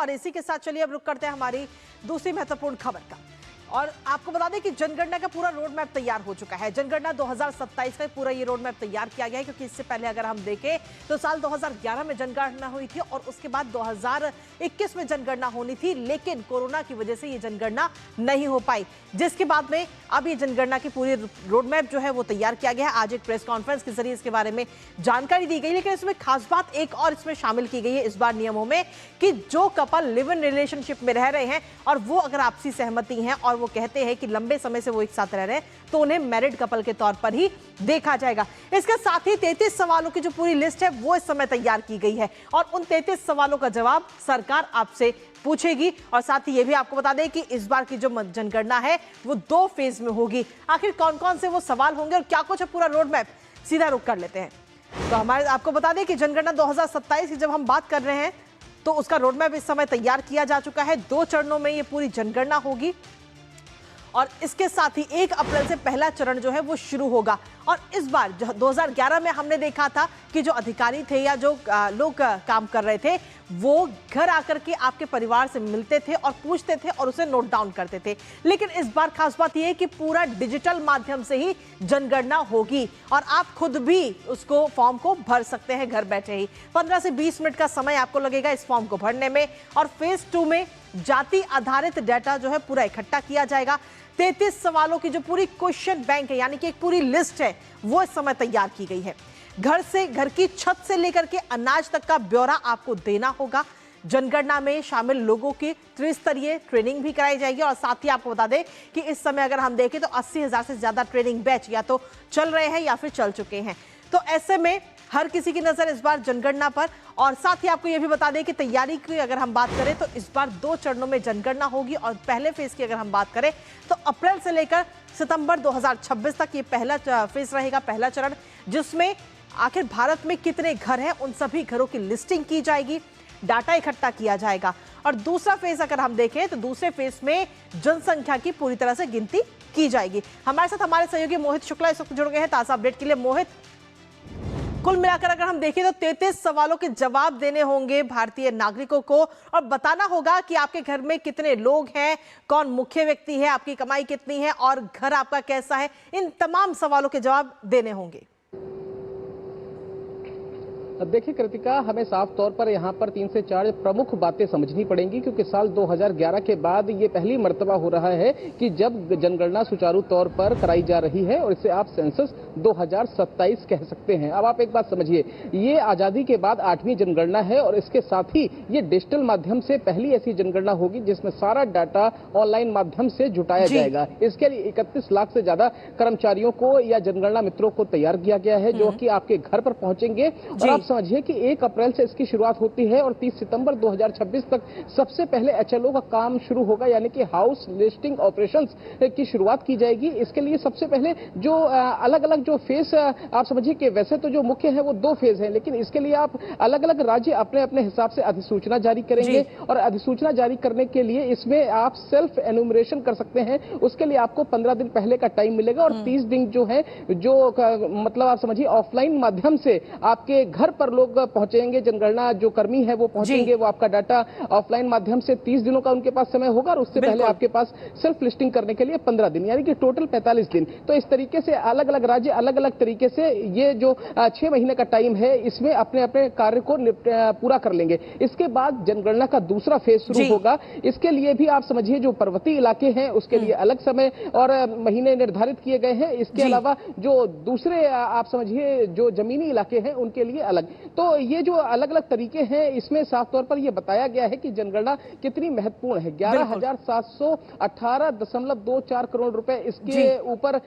और इसी के साथ चलिए अब रुक करते हैं हमारी दूसरी महत्वपूर्ण खबर का। और आपको बता दें कि जनगणना का पूरा रोड मैप तैयार हो चुका है। जनगणना 2027 का पूरा ये रोड मैप तैयार किया गया है, क्योंकि इससे पहले अगर हम देखें तो साल 2011 में जनगणना हुई थी और उसके बाद 2021 में जनगणना होनी थी, लेकिन कोरोना की वजह से ये जनगणना नहीं हो पाई, जिसके बाद में अब ये जनगणना की पूरी रोड मैप जो है वो तैयार किया गया है। आज एक प्रेस कॉन्फ्रेंस के जरिए इसके बारे में जानकारी दी गई, लेकिन इसमें खास बात एक और इसमें शामिल की गई है इस बार नियमों में कि जो कपल लिव इन रिलेशनशिप में रह रहे हैं और वो अगर आपसी सहमति है और वो कहते हैं कि लंबे समय से वो एक साथ रह रहे हैं, तो उन्हें मैरिड कपल के तौर पर ही देखा जाएगा। इसके साथ ही 33 सवालों की जो पूरी लिस्ट है वो इस समय तैयार की गई है और उन 33 सवालों का जवाब सरकार आपसे पूछेगी। और साथ ही ये भी आपको बता दें कि इस बार की जो जनगणना है वो 2 फेज में होगी। आखिर कौन कौन से वो सवाल होंगे और क्या कुछ है पूरा रोड मैप, सीधा रुक कर लेते हैं। तो हमारे आपको बता दें कि जनगणना 2027 की जब हम बात कर रहे हैं तो उसका रोड मैप इस समय तैयार किया जा चुका है। 2 चरणों में ये पूरी जनगणना होगी और इसके साथ ही 1 अप्रैल से पहला चरण जो है वो शुरू होगा। और इस बार 2011 में हमने देखा था कि जो अधिकारी थे या जो लोग काम कर रहे थे वो घर आकर के आपके परिवार से मिलते थे और पूछते थे और उसे नोट डाउन करते थे, लेकिन इस बार खास बात यह है कि पूरा डिजिटल माध्यम से ही जनगणना होगी और आप खुद भी उसको फॉर्म को भर सकते हैं घर बैठे ही। 15 से 20 मिनट का समय आपको लगेगा इस फॉर्म को भरने में। और फेज 2 में जाति आधारित डाटा जो है पूरा इकट्ठा किया जाएगा। 33 सवालों की जो पूरी क्वेश्चन बैंक है, यानी कि एक पूरी लिस्ट है, वो इस समय तैयार की गई है। घर की छत से लेकर के अनाज तक का ब्यौरा आपको देना होगा। जनगणना में शामिल लोगों की त्रिस्तरीय ट्रेनिंग भी कराई जाएगी। और साथ ही आपको बता दें कि इस समय अगर हम देखें तो 80,000 से ज्यादा ट्रेनिंग बैच या तो चल रहे हैं या फिर चल चुके हैं। तो ऐसे में हर किसी की नजर इस बार जनगणना पर। और साथ ही आपको यह भी बता दें कि तैयारी की अगर हम बात करें तो इस बार 2 चरणों में जनगणना होगी और पहले फेज की अगर हम बात करें तो अप्रैल से लेकर सितंबर 2026 तक ये पहला फेज रहेगा, पहला चरण, जिसमें आखिर भारत में कितने घर हैं उन सभी घरों की लिस्टिंग की जाएगी, डाटा इकट्ठा किया जाएगा। और दूसरा फेज अगर हम देखें तो दूसरे फेज में जनसंख्या की पूरी तरह से गिनती की जाएगी। हमारे साथ हमारे सहयोगी मोहित शुक्ला इस वक्त जुड़ गए हैं ताजा अपडेट के लिए। मोहित, कुल मिलाकर अगर हम देखें तो 33 सवालों के जवाब देने होंगे भारतीय नागरिकों को और बताना होगा कि आपके घर में कितने लोग हैं, कौन मुख्य व्यक्ति है, आपकी कमाई कितनी है और घर आपका कैसा है। इन तमाम सवालों के जवाब देने होंगे। अब देखिए कृतिका, हमें साफ तौर पर यहाँ पर 3 से 4 प्रमुख बातें समझनी पड़ेंगी, क्योंकि साल 2011 के बाद ये पहली मर्तबा हो रहा है कि जब जनगणना सुचारू तौर पर कराई जा रही है और इसे आप सेंसस 2027 कह सकते हैं। अब आप एक बात समझिए, ये आजादी के बाद 8वीं जनगणना है और इसके साथ ही ये डिजिटल माध्यम से पहली ऐसी जनगणना होगी जिसमें सारा डाटा ऑनलाइन माध्यम से जुटाया जाएगा। इसके लिए 31 लाख से ज्यादा कर्मचारियों को या जनगणना मित्रों को तैयार किया गया है, जो कि आपके घर पर पहुंचेंगे। और आप समझिए कि 1 अप्रैल से इसकी शुरुआत होती है और 30 सितंबर 2026 तक सबसे पहले एचएलओ का काम शुरू होगा, यानी कि हाउस लिस्टिंग ऑपरेशंस की शुरुआत की जाएगी। इसके लिए सबसे पहले जो अलग अलग जो फेज आप समझिए कि वैसे तो जो मुख्य है वो 2 फेज है, लेकिन इसके लिए आप अलग अलग राज्य अपने अपने हिसाब से अधिसूचना जारी करेंगे और अधिसूचना जारी करने के लिए इसमें आप सेल्फ एनुमरेशन कर सकते हैं। उसके लिए आपको 15 दिन पहले का टाइम मिलेगा और 30 दिन जो है जो मतलब आप समझिए ऑफलाइन माध्यम से आपके घर पर लोग पहुंचेंगे। जनगणना जो कर्मी है वो पहुंचेंगे, वो आपका डाटा ऑफलाइन माध्यम से 30 दिनों का उनके पास समय होगा और उससे पहले आपके पास सेल्फ लिस्टिंग करने के लिए 15 दिन, यानी कि टोटल 45 दिन। तो इस तरीके से अलग अलग राज्य अलग अलग तरीके से ये जो 6 महीने का टाइम है इसमें अपने अपने कार्य को पूरा कर लेंगे। इसके बाद जनगणना का दूसरा फेज शुरू होगा। इसके लिए भी आप समझिए जो पर्वतीय इलाके हैं उसके लिए अलग समय और महीने निर्धारित किए गए हैं। इसके अलावा जो दूसरे आप समझिए जो जमीनी इलाके हैं उनके लिए अलग। तो ये जो अलग अलग तरीके हैं इसमें साफ तौर पर यह बताया गया है कि जनगणना कितनी महत्वपूर्ण है। 11,718.24 करोड़ रुपए इसके ऊपर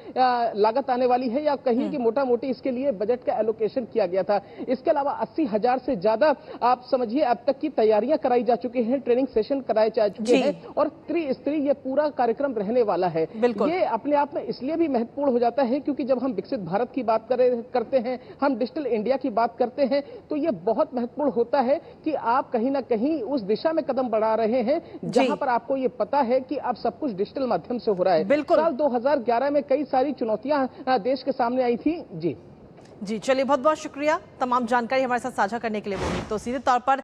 लागत आने वाली है, या कहीं की मोटा मोटी इसके लिए बजट का एलोकेशन किया गया था। इसके अलावा 80,000 से ज्यादा आप समझिए अब तक की तैयारियां कराई जा चुकी हैं, ट्रेनिंग सेशन कराए जा चुके हैं और त्रिस्तरीय ये पूरा कार्यक्रम रहने वाला है। ये अपने आप में इसलिए भी महत्वपूर्ण हो जाता है क्योंकि जब हम विकसित भारत की बात करते हैं, हम डिजिटल इंडिया की बात करते हैं, तो ये बहुत महत्वपूर्ण होता है कि आप कहीं ना कहीं उस दिशा में कदम बढ़ा रहे हैं जहां पर आपको ये पता है कि अब सब कुछ डिजिटल माध्यम से हो रहा है। साल 2011 में कई सारी चुनौतियां देश के सामने आई थी। जी चलिए, बहुत बहुत शुक्रिया तमाम जानकारी हमारे साथ साझा करने के लिए। तो सीधे तौर पर